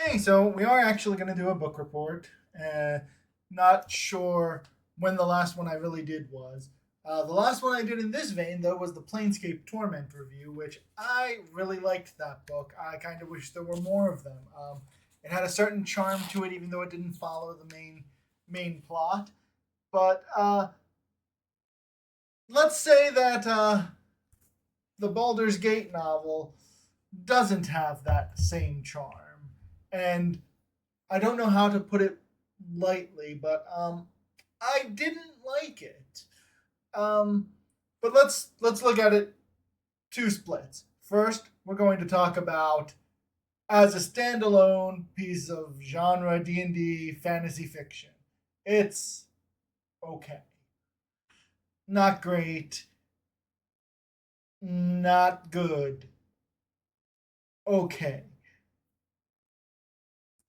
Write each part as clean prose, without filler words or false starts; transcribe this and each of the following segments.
Hey, so we are actually going to do a book report. Not sure when the last one I really did was. The last one I did in this vein, though, was the Planescape Torment review, which I really liked that book. I kind of wish there were more of them. It had a certain charm to it, even though it didn't follow the main plot. But let's say that the Baldur's Gate novel doesn't have that same charm, and I don't know how to put it lightly, but I didn't like it. Um, but let's look at it two splits. First, we're going to talk about as a standalone piece of genre D&D fantasy fiction. It's okay. Not great, not good. Okay.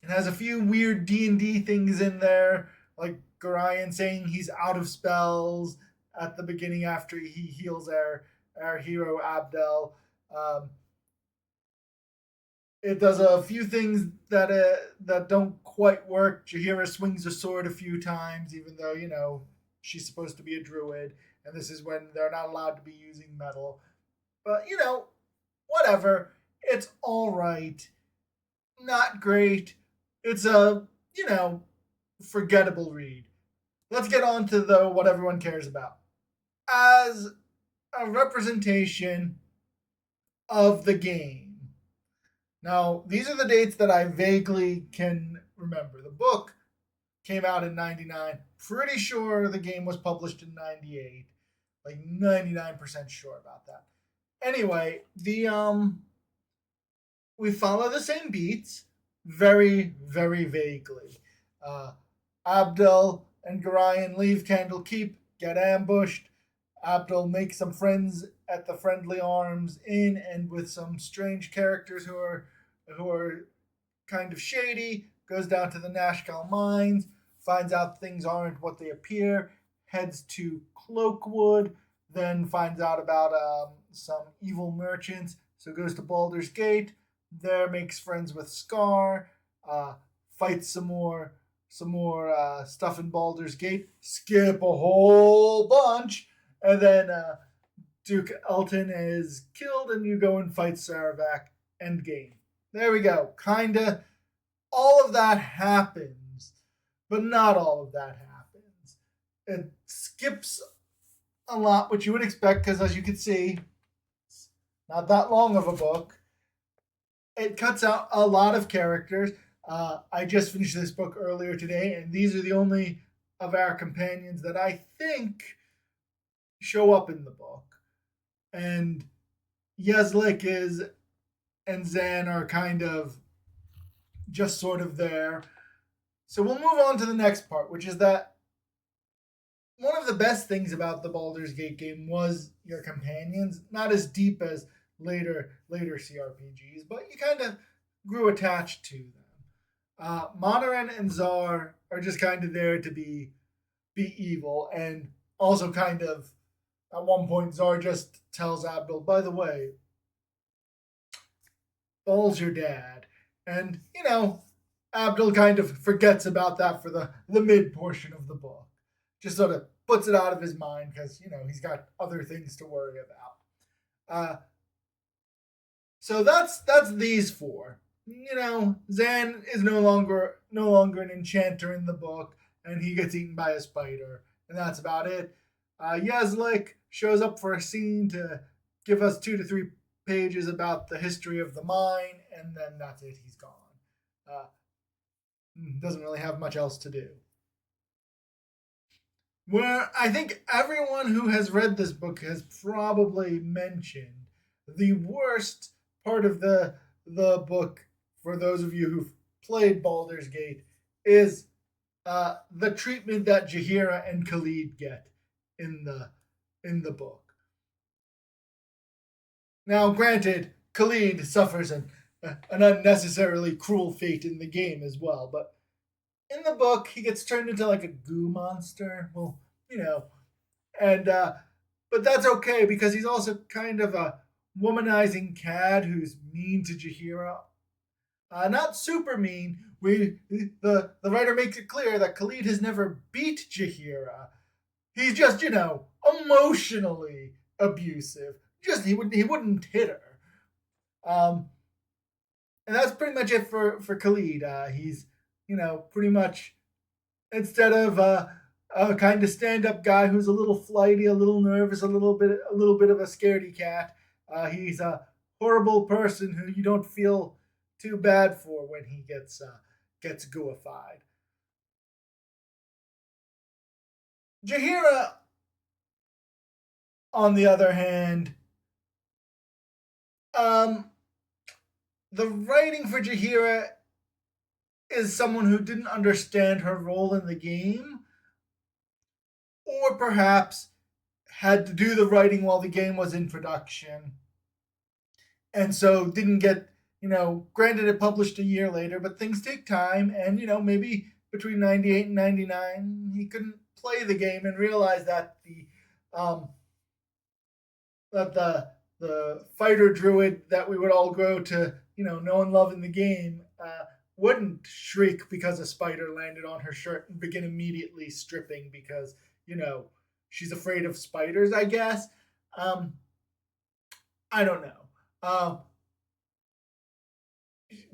It has a few weird D&D things in there, like Gorion saying he's out of spells at the beginning after he heals our hero Abdel. Um, it does a few things that don't quite work. Jahira swings a sword a few times, even though she's supposed to be a druid, and this is when they're not allowed to be using metal. But whatever. It's all right. Not great. It's a forgettable read. Let's get on to what everyone cares about. As a representation of the game. Now, these are the dates that I vaguely can remember. The book came out in 99. Pretty sure the game was published in 98. Like 99% sure about that. Anyway, the we follow the same beats very, very vaguely. Uh, Abdel and Gorion leave Candlekeep, get ambushed. Abdel makes some friends at the Friendly Arms Inn and with some strange characters who are kind of shady. Goes down to the Nashkel mines, finds out things aren't what they appear, heads to Cloakwood, then finds out about some evil merchants. So goes to Baldur's Gate. There makes friends with Scar. Fights some more stuff in Baldur's Gate. Skip a whole bunch, and then Duke Elton is killed, and you go and fight Saravak. End game. There we go. Kinda. All of that happens, but not all of that happens. It skips a lot, which you would expect, because as you can see, it's not that long of a book. It cuts out a lot of characters. I just finished this book earlier today, and these are the only of our companions that I think show up in the book. And Yeslik is and Zan are kind of just sort of there. So we'll move on to the next part, which is that one of the best things about the Baldur's Gate game was your companions. Not as deep as later CRPGs, but you kind of grew attached to them. Monoran and Zar are just kind of there to be evil, and also kind of at one point Zar just tells Abdul, by the way, Ball's your dad, and Abdul kind of forgets about that for the mid portion of the book, just sort of puts it out of his mind because he's got other things to worry about. So that's these four. Zan is no longer an enchanter in the book, and he gets eaten by a spider, and that's about it. Yeslik shows up for a scene to give us 2 to 3 pages about the history of the mine, and then that's it. He's gone. Uh, doesn't really have much else to do. Where I think everyone who has read this book has probably mentioned the worst part of the book, for those of you who've played Baldur's Gate, is the treatment that Jahira and Khalid get in the book. Now, granted, Khalid suffers an unnecessarily cruel fate in the game as well, but in the book he gets turned into like a goo monster. Well, and but that's okay because he's also kind of a womanizing cad who's mean to Jahira. Not super mean. The writer makes it clear that Khalid has never beat Jahira. He's just, emotionally abusive. Just he wouldn't hit her. Um, and that's pretty much it for Khalid. He's, pretty much, instead of a kind of stand up guy who's a little flighty, a little nervous, a little bit of a scaredy cat. He's a horrible person who you don't feel too bad for when he gets gooified. Jahira, on the other hand, um, the writing for Jahira is someone who didn't understand her role in the game, or perhaps had to do the writing while the game was in production, and so didn't get, granted it published a year later, but things take time, and maybe between 98 and 99 he couldn't play the game and realize that um the fighter druid that we would all grow to, know and love in the game, wouldn't shriek because a spider landed on her shirt and begin immediately stripping because, she's afraid of spiders, I guess. Um, I don't know.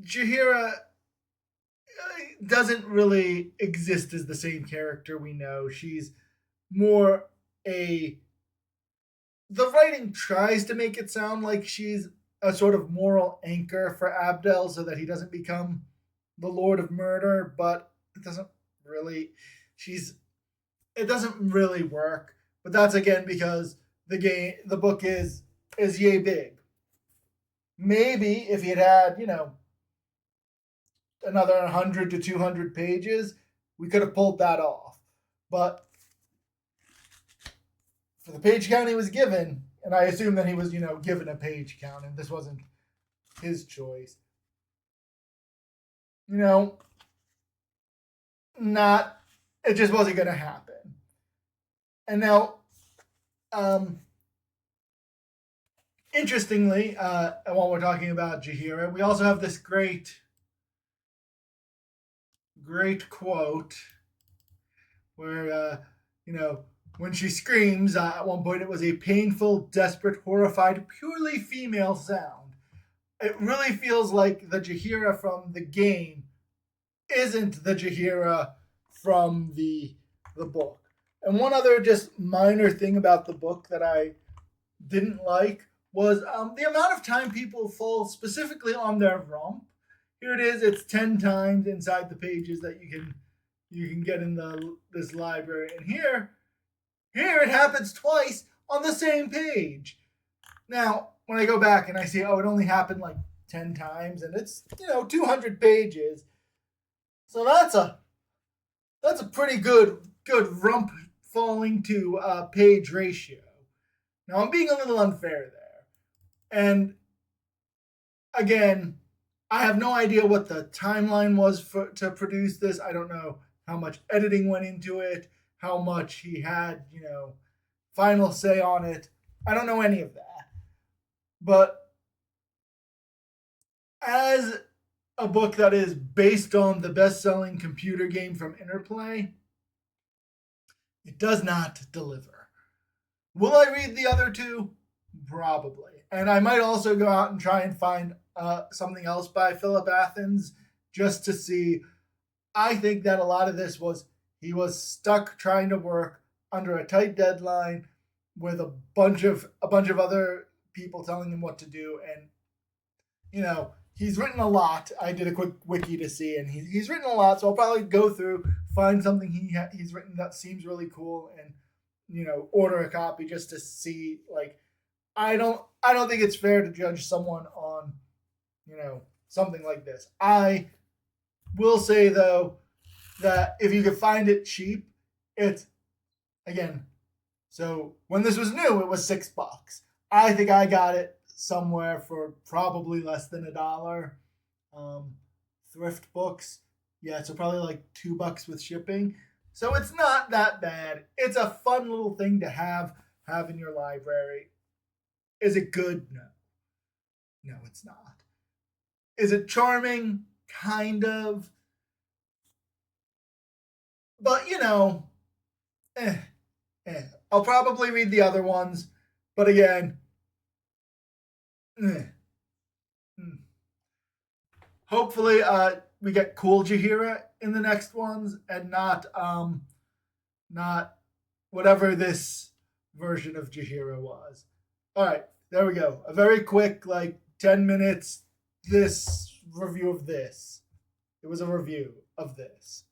Jahira doesn't really exist as the same character we know. She's more a. The writing tries to make it sound like she's a sort of moral anchor for Abdel so that he doesn't become the Lord of Murder, but it doesn't really. She's. It doesn't really work. But that's again because the book is yay big. Maybe if he had, another 100 to 200 pages, we could have pulled that off. But for the page count he was given, and I assume that he was, given a page count, and this wasn't his choice. You know, not it just wasn't going to happen. And now, um, interestingly, while we're talking about Jahira, we also have this great quote where, when she screams, at one point it was a painful, desperate, horrified, purely female sound. It really feels like the Jahira from the game isn't the Jahira from the book. And one other just minor thing about the book that I didn't like was the amount of time people fall specifically on their rump. Here it is. It's 10 times inside the pages that you can get in this library, and here it happens twice on the same page. Now, when I go back and I see, oh, it only happened like 10 times, and it's 200 pages, so that's a pretty good rump falling to page ratio. Now I'm being a little unfair there, and again, I have no idea what the timeline was to produce this. I don't know how much editing went into it, how much he had, final say on it. I don't know any of that. But as a book that is based on the best-selling computer game from Interplay, it does not deliver. Will I read the other two? Probably. And I might also go out and try and find something else by Philip Athans just to see. I think that a lot of this was he was stuck trying to work under a tight deadline with a bunch of other people telling him what to do, and he's written a lot. I did a quick wiki to see, and he's written a lot, so I'll probably go through, find something he's written that seems really cool, and order a copy just to see. Like, I don't think it's fair to judge someone on something like this. I will say though that if you could find it cheap, it's again. So when this was new, it was $6. I think I got it somewhere for probably less than $1. Thrift books, yeah, so probably like $2 with shipping. So it's not that bad. It's a fun little thing to have in your library. Is it good? No, no, it's not. Is it charming? Kind of. But, eh, I'll probably read the other ones. But again, eh. Hmm. Hopefully, we get cool Jahira in the next ones and not whatever this version of Jahira was. All right, there we go. A very quick, like 10 minutes. This review of this. It was a review of this.